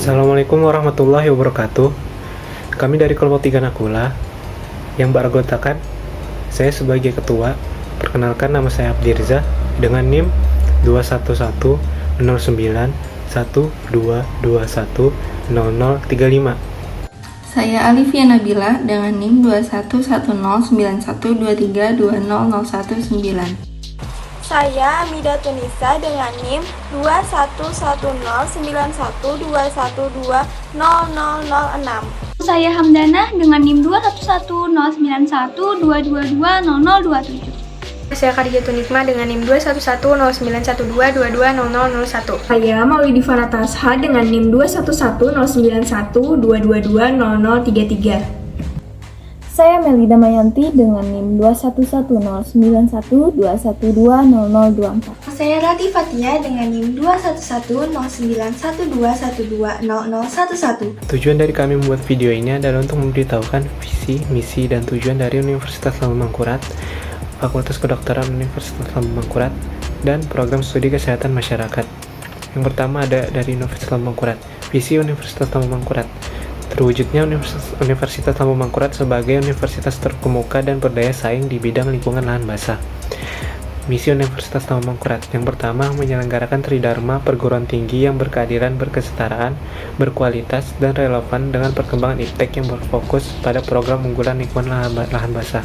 Assalamualaikum warahmatullahi wabarakatuh. Kami dari kelompok 3 Nakula yang beranggotakan saya sebagai ketua. Perkenalkan, nama saya Abdirza dengan NIM 2110912210035. Saya Alifia Nabila dengan NIM 2110919320019. Saya Amida Tunisa dengan NIM 2110912120006. Saya Hamdana dengan NIM 2110912220027. Saya Khadijatul Nikmah dengan NIM 2110912220001. Saya Maulidi Fanatasha dengan NIM 2110912220033. Saya Melida Mayanti dengan NIM 2110912120024. Saya Rati Fatia dengan NIM 2110912120011. Tujuan dari kami membuat video ini adalah untuk memberitahukan visi, misi, dan tujuan dari Universitas Lambung Mangkurat, Fakultas Kedokteran Universitas Lambung Mangkurat, dan program studi kesehatan masyarakat. Yang pertama ada dari Universitas Lambung Mangkurat. Visi Universitas Lambung Mangkurat: terwujudnya Universitas Lambung Mangkurat sebagai universitas terkemuka dan berdaya saing di bidang lingkungan lahan basah. Misi Universitas Lambung Mangkurat: yang pertama, menyelenggarakan Tridharma perguruan tinggi yang berkeadilan, berkesetaraan, berkualitas, dan relevan dengan perkembangan iptek yang berfokus pada program unggulan lingkungan lahan basah.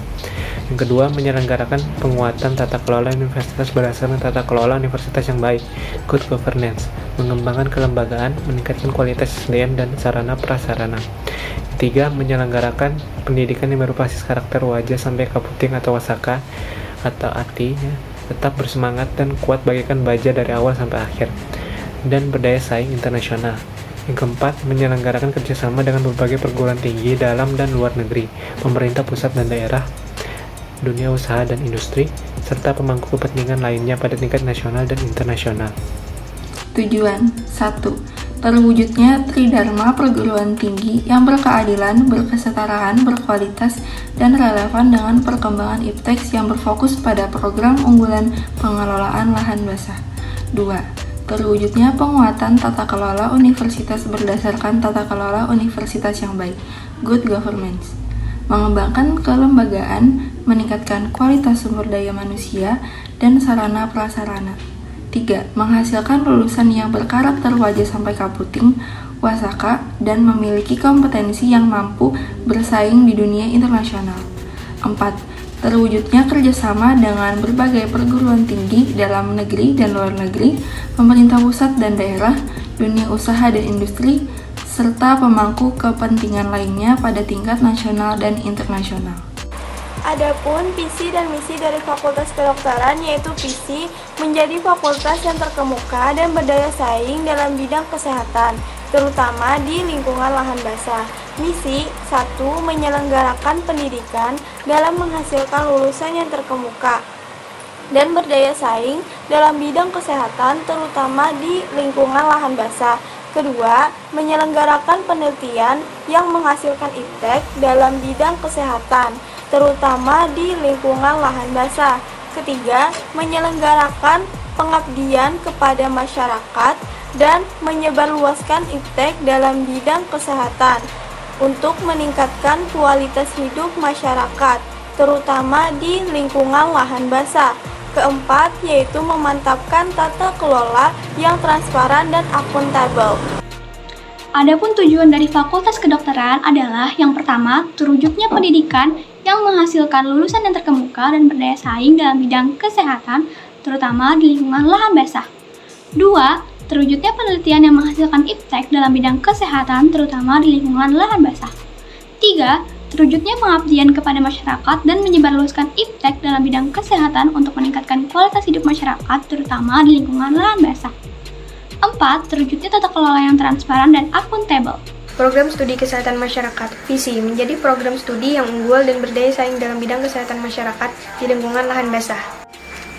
Yang kedua, menyelenggarakan penguatan tata kelola universitas berdasarkan tata kelola universitas yang baik, good governance, mengembangkan kelembagaan, meningkatkan kualitas SDM dan sarana prasarana. Ketiga, menyelenggarakan pendidikan yang berbasis karakter wajah sampai kaputing atau wasaka atau ATI, tetap bersemangat dan kuat bagaikan baja dari awal sampai akhir, dan berdaya saing internasional. Yang keempat, menyelenggarakan kerjasama dengan berbagai perguruan tinggi dalam dan luar negeri, pemerintah pusat dan daerah, dunia usaha dan industri, serta pemangku kepentingan lainnya pada tingkat nasional dan internasional. Tujuan 1. Terwujudnya Tridharma perguruan tinggi yang berkeadilan, berkesetaraan, berkualitas, dan relevan dengan perkembangan iptek yang berfokus pada program unggulan pengelolaan lahan basah. 2. Terwujudnya penguatan tata kelola universitas berdasarkan tata kelola universitas yang baik, good governance, mengembangkan kelembagaan, meningkatkan kualitas sumber daya manusia, dan sarana prasarana. 3. Menghasilkan lulusan yang berkarakter wajah sampai kaputing, wasaka, dan memiliki kompetensi yang mampu bersaing di dunia internasional. 4. Terwujudnya kerjasama dengan berbagai perguruan tinggi dalam negeri dan luar negeri, pemerintah pusat dan daerah, dunia usaha dan industri, serta pemangku kepentingan lainnya pada tingkat nasional dan internasional. Adapun visi dan misi dari Fakultas Kedokteran, yaitu visi menjadi fakultas yang terkemuka dan berdaya saing dalam bidang kesehatan, terutama di lingkungan lahan basah. Misi 1. Menyelenggarakan pendidikan dalam menghasilkan lulusan yang terkemuka dan berdaya saing dalam bidang kesehatan, terutama di lingkungan lahan basah. Kedua, menyelenggarakan penelitian yang menghasilkan iptek dalam bidang kesehatan, terutama di lingkungan lahan basah. Ketiga, menyelenggarakan pengabdian kepada masyarakat dan menyebarluaskan iptek dalam bidang kesehatan untuk meningkatkan kualitas hidup masyarakat, terutama di lingkungan lahan basah. Keempat, yaitu memantapkan tata kelola yang transparan dan akuntabel. Adapun tujuan dari Fakultas Kedokteran adalah yang pertama, terwujudnya pendidikan yang menghasilkan lulusan yang terkemuka dan berdaya saing dalam bidang kesehatan, terutama di lingkungan lahan basah. 2. Terwujudnya penelitian yang menghasilkan iptek dalam bidang kesehatan, terutama di lingkungan lahan basah. 3. Terwujudnya pengabdian kepada masyarakat dan menyebarluaskan iptek dalam bidang kesehatan untuk meningkatkan kualitas hidup masyarakat, terutama di lingkungan lahan basah. 4. Terwujudnya tata kelola yang transparan dan akuntabel. Program Studi Kesehatan Masyarakat (VISI) menjadi program studi yang unggul dan berdaya saing dalam bidang kesehatan masyarakat di lingkungan lahan basah.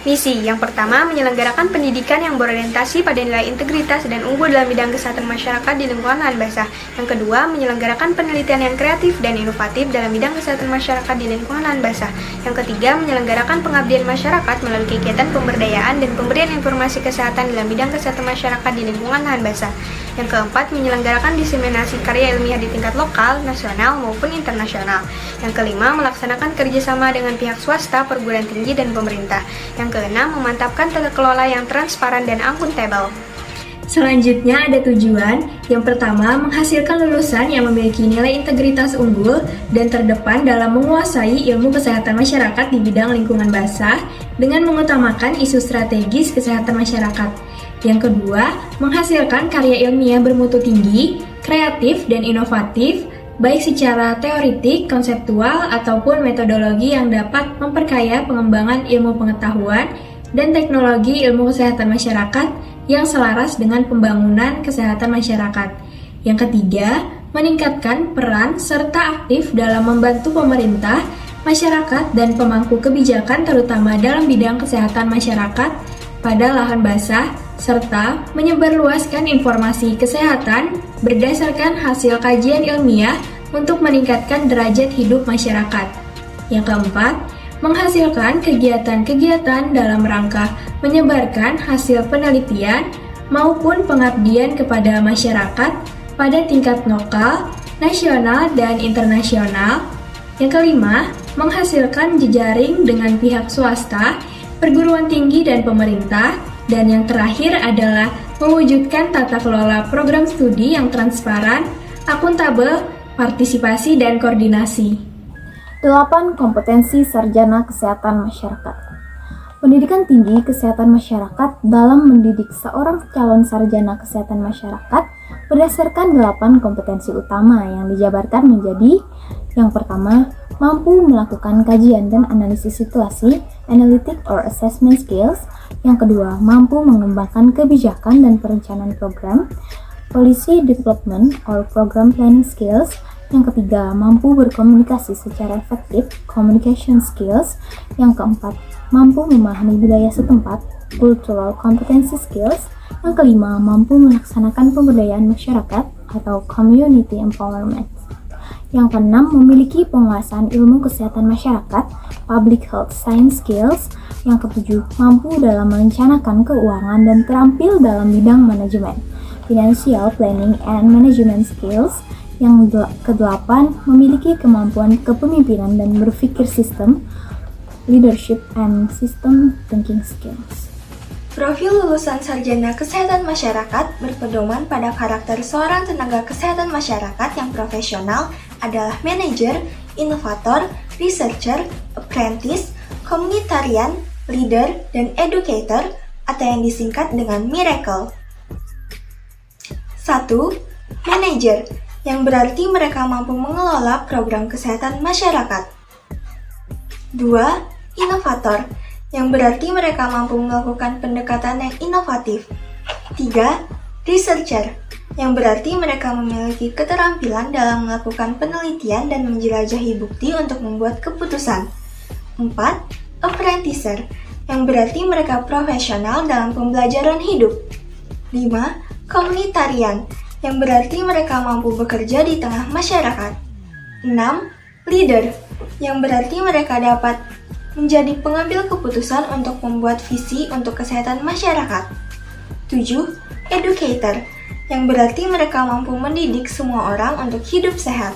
Misi yang pertama, menyelenggarakan pendidikan yang berorientasi pada nilai integritas dan unggul dalam bidang kesehatan masyarakat di lingkungan lahan basah. Yang kedua, menyelenggarakan penelitian yang kreatif dan inovatif dalam bidang kesehatan masyarakat di lingkungan lahan basah. Yang ketiga, menyelenggarakan pengabdian masyarakat melalui kegiatan pemberdayaan dan pemberian informasi kesehatan dalam bidang kesehatan masyarakat di lingkungan lahan basah. Yang keempat, menyelenggarakan diseminasi karya ilmiah di tingkat lokal, nasional, maupun internasional. Yang kelima, melaksanakan kerjasama dengan pihak swasta, perguruan tinggi, dan pemerintah. Yang keenam, memantapkan tata kelola yang transparan dan akuntabel. Selanjutnya ada tujuan. Yang pertama, menghasilkan lulusan yang memiliki nilai integritas unggul dan terdepan dalam menguasai ilmu kesehatan masyarakat di bidang lingkungan basah dengan mengutamakan isu strategis kesehatan masyarakat. Yang kedua, menghasilkan karya ilmiah bermutu tinggi, kreatif, dan inovatif, baik secara teoritik, konseptual, ataupun metodologi yang dapat memperkaya pengembangan ilmu pengetahuan dan teknologi ilmu kesehatan masyarakat yang selaras dengan pembangunan kesehatan masyarakat. Yang ketiga, meningkatkan peran serta aktif dalam membantu pemerintah, masyarakat, dan pemangku kebijakan terutama dalam bidang kesehatan masyarakat pada lahan basah, serta menyebarluaskan informasi kesehatan berdasarkan hasil kajian ilmiah untuk meningkatkan derajat hidup masyarakat. Yang keempat, menghasilkan kegiatan-kegiatan dalam rangka menyebarkan hasil penelitian maupun pengabdian kepada masyarakat pada tingkat lokal, nasional, dan internasional. Yang kelima, menghasilkan jejaring dengan pihak swasta, perguruan tinggi, dan pemerintah. Dan yang terakhir adalah mewujudkan tata kelola program studi yang transparan, akuntabel, partisipasi, dan koordinasi. 8. Kompetensi sarjana kesehatan masyarakat. Pendidikan tinggi kesehatan masyarakat dalam mendidik seorang calon sarjana kesehatan masyarakat berdasarkan 8 kompetensi utama yang dijabarkan menjadi: yang pertama, mampu melakukan kajian dan analisis situasi, analytic or assessment skills. Yang kedua, mampu mengembangkan kebijakan dan perencanaan program, policy development or program planning skills. Yang ketiga, mampu berkomunikasi secara efektif, communication skills. Yang keempat, mampu memahami budaya setempat, cultural competency skills. Yang kelima, mampu melaksanakan pemberdayaan masyarakat atau community empowerment. Yang keenam, memiliki penguasaan ilmu kesehatan masyarakat, public health science skills. Yang ketujuh, mampu dalam merencanakan keuangan dan terampil dalam bidang manajemen, financial planning and management skills. Yang kedelapan, memiliki kemampuan kepemimpinan dan berpikir sistem, leadership and system thinking skills. Profil lulusan sarjana kesehatan masyarakat berpedoman pada karakter seorang tenaga kesehatan masyarakat yang profesional adalah manajer, inovator, researcher, apprentice, komunitarian, leader, dan educator atau yang disingkat dengan Miracle. 1. Manajer, yang berarti mereka mampu mengelola program kesehatan masyarakat. 2. Inovator, yang berarti mereka mampu melakukan pendekatan yang inovatif. 3. Researcher, yang berarti mereka memiliki keterampilan dalam melakukan penelitian dan menjelajahi bukti untuk membuat keputusan. 4. Apprenticer, yang berarti mereka profesional dalam pembelajaran hidup. 5. Komunitarian, yang berarti mereka mampu bekerja di tengah masyarakat. 6. Leader, yang berarti mereka dapat menjadi pengambil keputusan untuk membuat visi untuk kesehatan masyarakat. 7. Educator, yang berarti mereka mampu mendidik semua orang untuk hidup sehat.